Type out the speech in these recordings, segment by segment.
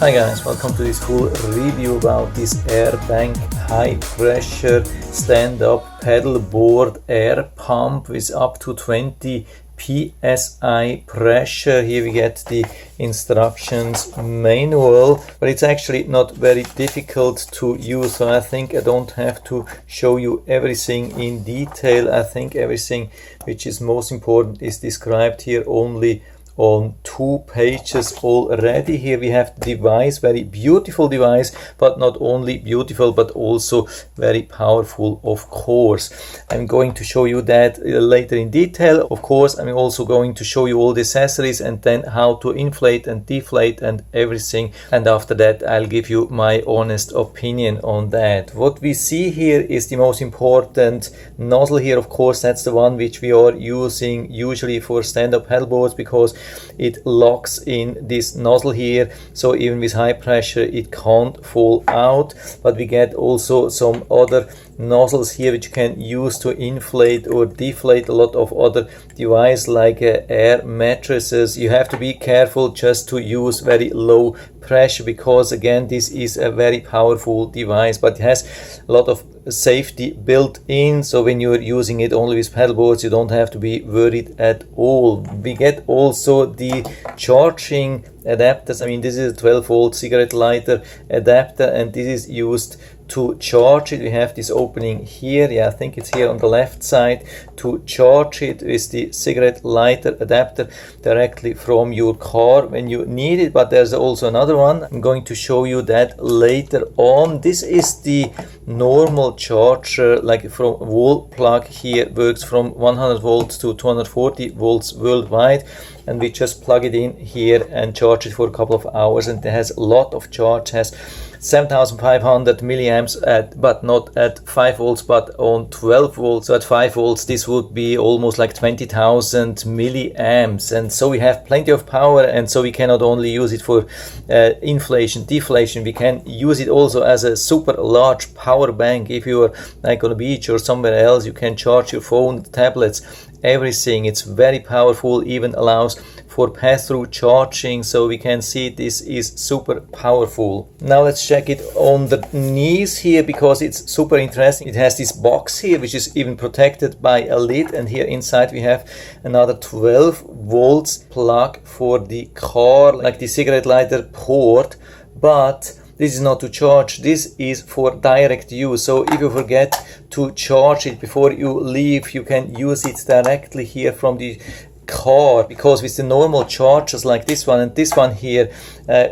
Hi guys, welcome to this cool review about this Airbank high pressure stand-up pedal board air pump with up to 20 PSI pressure. Here we get the instructions manual, but it's actually not very difficult to use, so I think I don't have to show you everything in detail. I think everything which is most important is described here only on 2 pages already. Here we have the device, very beautiful device, but not only beautiful but also very powerful, of course. I'm going to show you that later in detail. Of course, I'm also going to show you all the accessories and then how to inflate and deflate and everything, and after that I'll give you my honest opinion on that. What we see here is the most important nozzle here. Of course, that's the one which we are using usually for stand-up pedal boards, because it locks in this nozzle here, so even with high pressure it can't fall out. But we get also some other nozzles here which you can use to inflate or deflate a lot of other devices like air mattresses. You have to be careful just to use very low pressure, because again this is a very powerful device, but it has a lot of safety built in, so when you're using it only with pedal boards you don't have to be worried at all. We get also the charging adapters. I mean, this is a 12-volt cigarette lighter adapter and this is used to charge it. We have this opening here, yeah, I think it's here on the left side, to charge it with the cigarette lighter adapter directly from your car when you need it. But there's also another one, I'm going to show you that later on. This is the normal charger, like from wall plug here, works from 100 volts to 240 volts worldwide, and we just plug it in here and charge it for a couple of hours, and it has a lot of charge, has 7500 milliamps but not at 5 volts but on 12 volts. So at 5 volts this would be almost like 20,000 milliamps, and so we have plenty of power. And so we cannot only use it for inflation, deflation, we can use it also as a super large power bank. If you are like on a beach or somewhere else, you can charge your phone, tablets, everything. It's very powerful, even allows for pass-through charging, so we can see this is super powerful. Now let's check it on the knees here, because it's super interesting. It has this box here which is even protected by a lid, and here inside we have another 12 volts plug for the car, like the cigarette lighter port, but this is not to charge, this is for direct use. So if you forget to charge it before you leave, you can use it directly here from the car, because with the normal chargers like this one and this one here,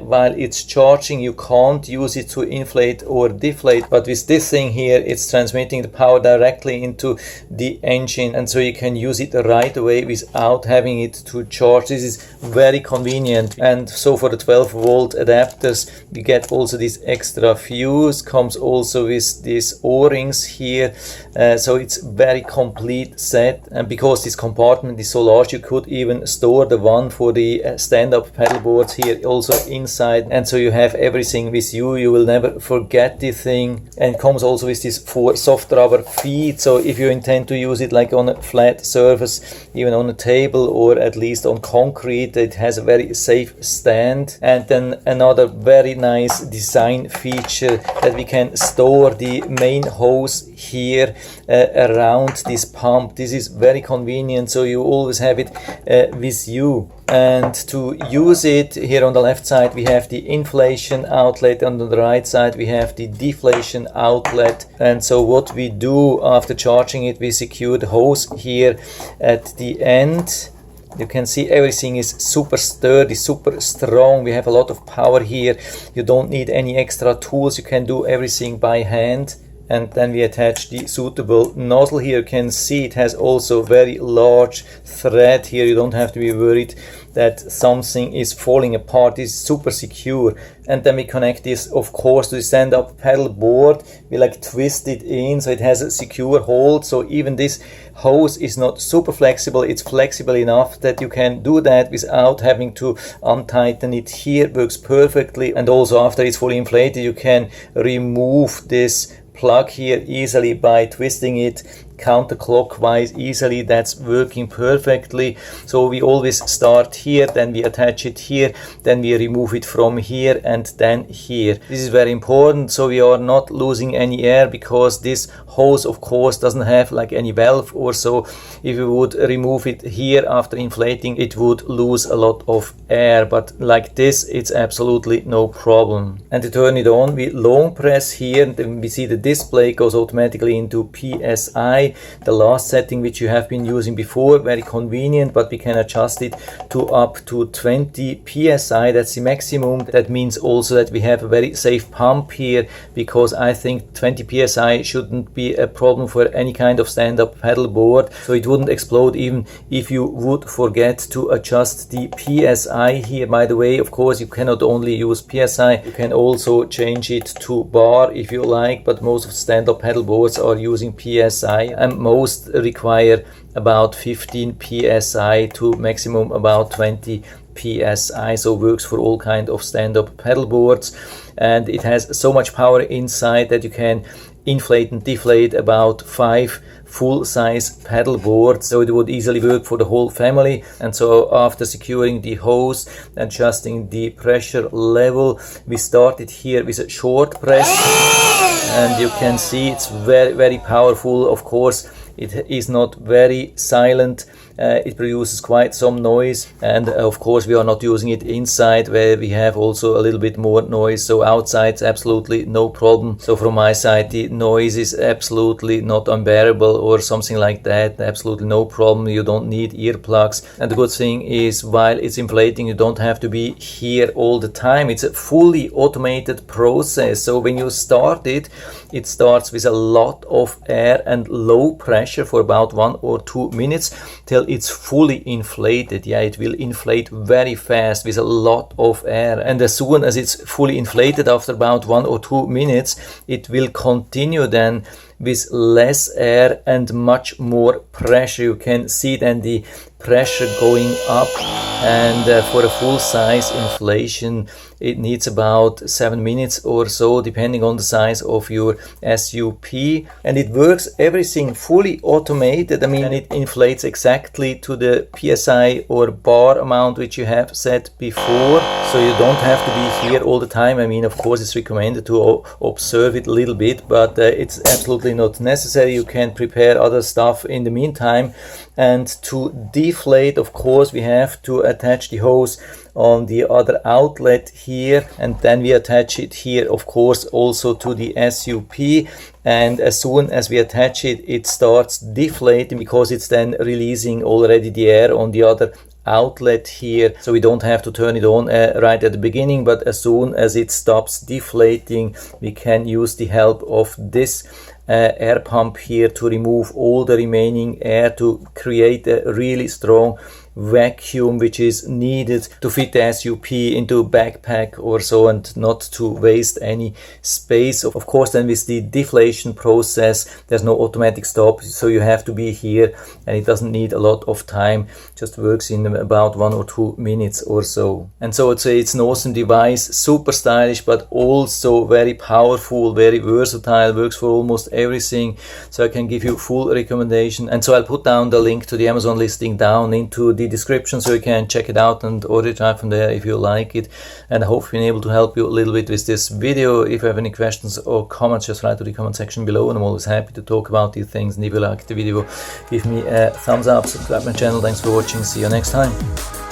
while it's charging you can't use it to inflate or deflate, but with this thing here it's transmitting the power directly into the engine, and so you can use it right away without having it to charge. This is very convenient. And so for the 12-volt adapters we get also this extra fuse, comes also with these o-rings here, so it's very complete set. And because this compartment is so large, you could even store the one for the stand-up pedal boards here also inside, and so you have everything with you. You will never forget the thing. And it comes also with these 4 soft rubber feet, so if you intend to use it like on a flat surface, even on a table or at least on concrete, it has a very safe stand. And then another very nice design feature, that we can store the main hose here around this pump. This is very convenient, so you always have it with you. And to use it, here on the left side we have the inflation outlet, and on the right side we have the deflation outlet. And so what we do after charging it, we secure the hose here at the end. You can see everything is super sturdy, super strong. We have a lot of power here. You don't need any extra tools, you can do everything by hand. And then we attach the suitable nozzle here. You can see it has also very large thread here. You don't have to be worried that something is falling apart. It's super secure. And then we connect this, of course, to the stand-up pedal board. We like twist it in so it has a secure hold. So even this hose is not super flexible. It's flexible enough that you can do that without having to untighten it. Here it works perfectly. And also after it's fully inflated, you can remove this plug here easily by twisting it counterclockwise easily. That's working perfectly. So we always start here, then we attach it here, then we remove it from here, and then here. This is very important, so we are not losing any air, because this hose of course doesn't have like any valve or so. If you would remove it here after inflating, it would lose a lot of air, but like this it's absolutely no problem. And to turn it on, we long press here, and then we see the display goes automatically into PSI, the last setting which you have been using before. Very convenient, but we can adjust it to up to 20 PSI. That's the maximum. That means also that we have a very safe pump here, because I think 20 PSI shouldn't be a problem for any kind of stand-up pedal board, so it wouldn't explode even if you would forget to adjust the PSI here. By the way, of course, you cannot only use PSI, you can also change it to bar if you like, but most of stand-up pedal boards are using PSI, and most require about 15 PSI to maximum about 20 PSI, so works for all kind of stand-up pedal boards. And it has so much power inside that you can inflate and deflate about 5 full-size pedal boards, so it would easily work for the whole family. And so after securing the hose, adjusting the pressure level, we started here with a short press, and you can see it's very powerful. Of course, it is not very silent, it produces quite some noise, and of course we are not using it inside where we have also a little bit more noise, so outside it's absolutely no problem. So from my side the noise is absolutely not unbearable or something like that, absolutely no problem. You don't need earplugs, and the good thing is while it's inflating you don't have to be here all the time. It's a fully automated process, so when you start it, it starts with a lot of air and low pressure for about 1 or 2 minutes till it's fully inflated. Yeah, it will inflate very fast with a lot of air, and as soon as it's fully inflated after about 1 or 2 minutes, it will continue then with less air and much more pressure. You can see then the pressure going up, and for a full size inflation it needs about 7 minutes or so, depending on the size of your SUP. And it works everything fully automated. I mean, it inflates exactly to the PSI or bar amount which you have set before, so you don't have to be here all the time. I mean, of course it's recommended to observe it a little bit, but it's absolutely not necessary. You can prepare other stuff in the meantime. And to deflate, of course, we have to attach the hose on the other outlet here, and then we attach it here, of course, also to the SUP. And as soon as we attach it, it starts deflating, because it's then releasing already the air on the other outlet here, so we don't have to turn it on right at the beginning, but as soon as it stops deflating, we can use the help of this air pump here to remove all the remaining air, to create a really strong vacuum which is needed to fit the SUP into a backpack or so, and not to waste any space. Of course, then with the deflation process there's no automatic stop, so you have to be here, and it doesn't need a lot of time, just works in about 1 or 2 minutes or so. And so it's an awesome device, super stylish, but also very powerful, very versatile, works for almost everything, so I can give you full recommendation. And so I'll put down the link to the Amazon listing down into the description, so you can check it out and order it right from there if you like it. And I hope I've been able to help you a little bit with this video. If you have any questions or comments, just write to the comment section below, and I'm always happy to talk about these things. And if you liked the video, give me a thumbs up, subscribe my channel. Thanks for watching, see you next time.